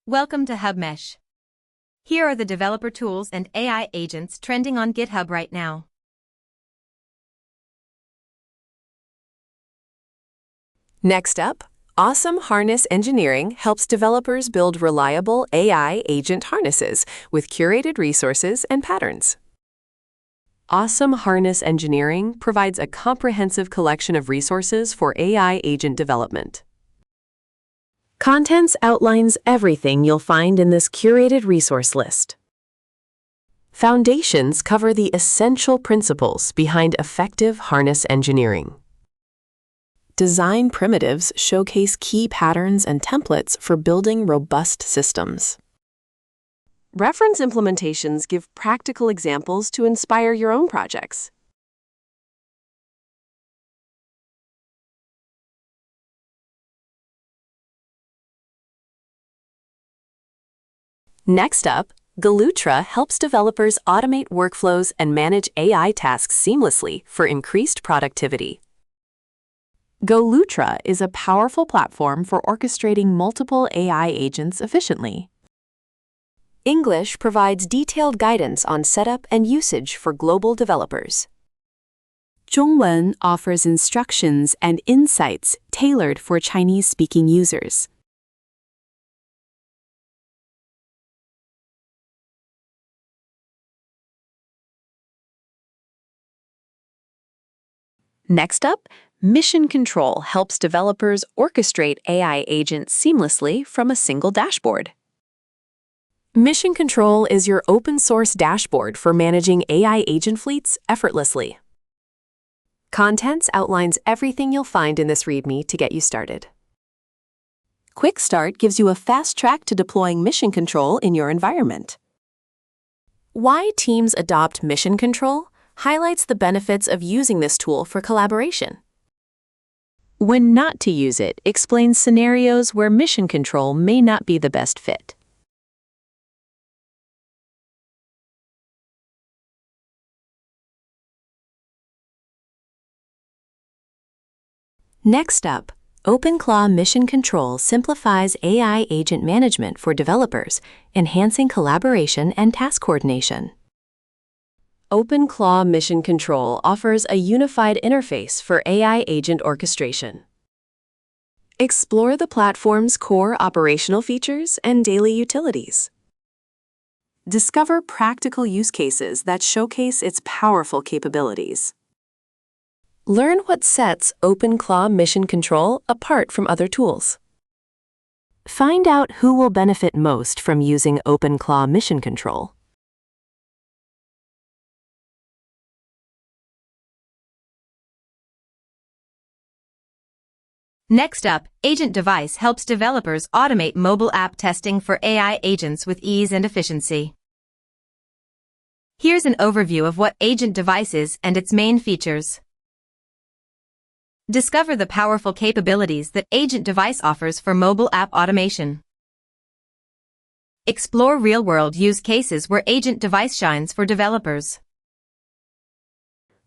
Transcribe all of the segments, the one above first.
Welcome to HubMesh. Here are the developer tools and AI agents trending on GitHub right now. Next up, Awesome Harness Engineering helps developers build reliable AI agent harnesses with curated resources and patterns. Awesome Harness Engineering provides a comprehensive collection of resources for AI agent development. Contents outlines everything you'll find in this curated resource list. Foundations cover the essential principles behind effective harness engineering. Design primitives showcase key patterns and templates for building robust systems. Reference implementations give practical examples to inspire your own projects. Next up, Golutra helps developers automate workflows and manage AI tasks seamlessly for increased productivity. Golutra is a powerful platform for orchestrating multiple AI agents efficiently. English provides detailed guidance on setup and usage for global developers. 中文 offers instructions and insights tailored for Chinese-speaking users. Next up, Mission Control helps developers orchestrate AI agents seamlessly from a single dashboard. Mission Control is your open-source dashboard for managing AI agent fleets effortlessly. Contents outlines everything you'll find in this README to get you started. Quick Start gives you a fast track to deploying Mission Control in your environment. Why teams adopt Mission Control highlights the benefits of using this tool for collaboration. When not to use it explains scenarios where Mission Control may not be the best fit. Next up, openclaw-mission-control simplifies AI agent management for developers, enhancing collaboration and task coordination. openclaw-mission-control offers a unified interface for AI agent orchestration. Explore the platform's core operational features and daily utilities. Discover practical use cases that showcase its powerful capabilities. Learn what sets openclaw-mission-control apart from other tools. Find out who will benefit most from using openclaw-mission-control. Next up, Agent Device helps developers automate mobile app testing for AI agents with ease and efficiency. Here's an overview of what Agent Device is and its main features. Discover the powerful capabilities that Agent Device offers for mobile app automation. Explore real-world use cases where Agent Device shines for developers.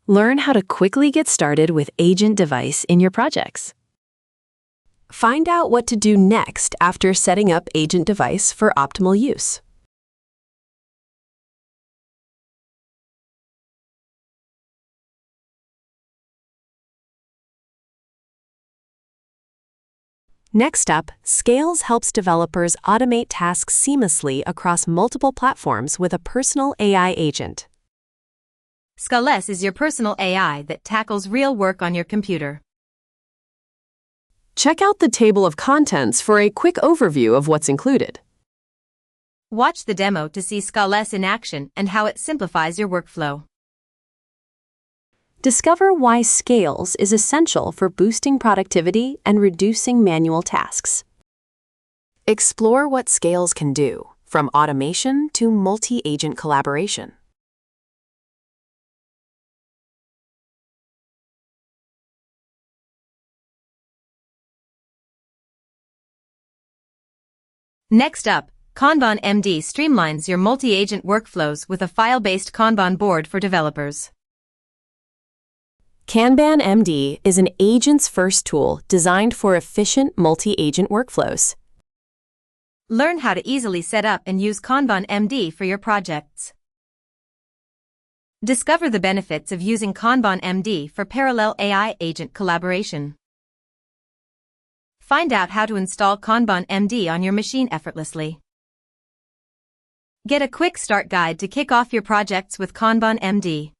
Learn how to quickly get started with Agent Device in your projects. Find out what to do next after setting up Agent Device for optimal use. Next up, Scales helps developers automate tasks seamlessly across multiple platforms with a personal AI agent. Skales is your personal AI that tackles real work on your computer. Check out the table of contents for a quick overview of what's included. Watch the demo to see Skales in action and how it simplifies your workflow. Discover why Scales is essential for boosting productivity and reducing manual tasks. Explore what Scales can do, from automation to multi-agent collaboration. Next up, kanban-md streamlines your multi-agent workflows with a file-based Kanban board for developers. kanban-md is an agents-first tool designed for efficient multi-agent workflows. Learn how to easily set up and use kanban-md for your projects. Discover the benefits of using kanban-md for parallel AI agent collaboration. Find out how to install kanban-md on your machine effortlessly. Get a quick start guide to kick off your projects with kanban-md.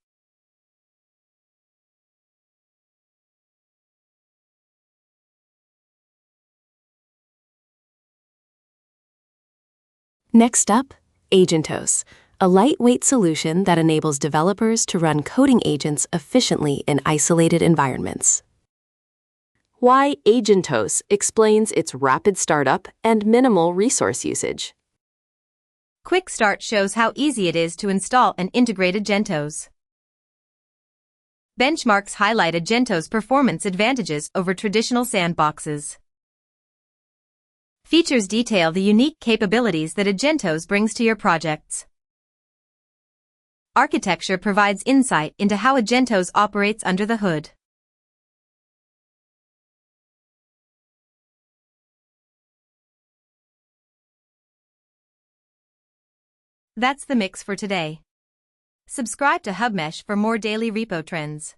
Next up, agentos, a lightweight solution that enables developers to run coding agents efficiently in isolated environments. Why agentos explains its rapid startup and minimal resource usage. Quick Start shows how easy it is to install and integrate agentos. Benchmarks highlight agentos' performance advantages over traditional sandboxes. Features detail the unique capabilities that agentos brings to your projects. Architecture provides insight into how agentos operates under the hood. That's the mix for today. Subscribe to HubMesh for more daily repo trends.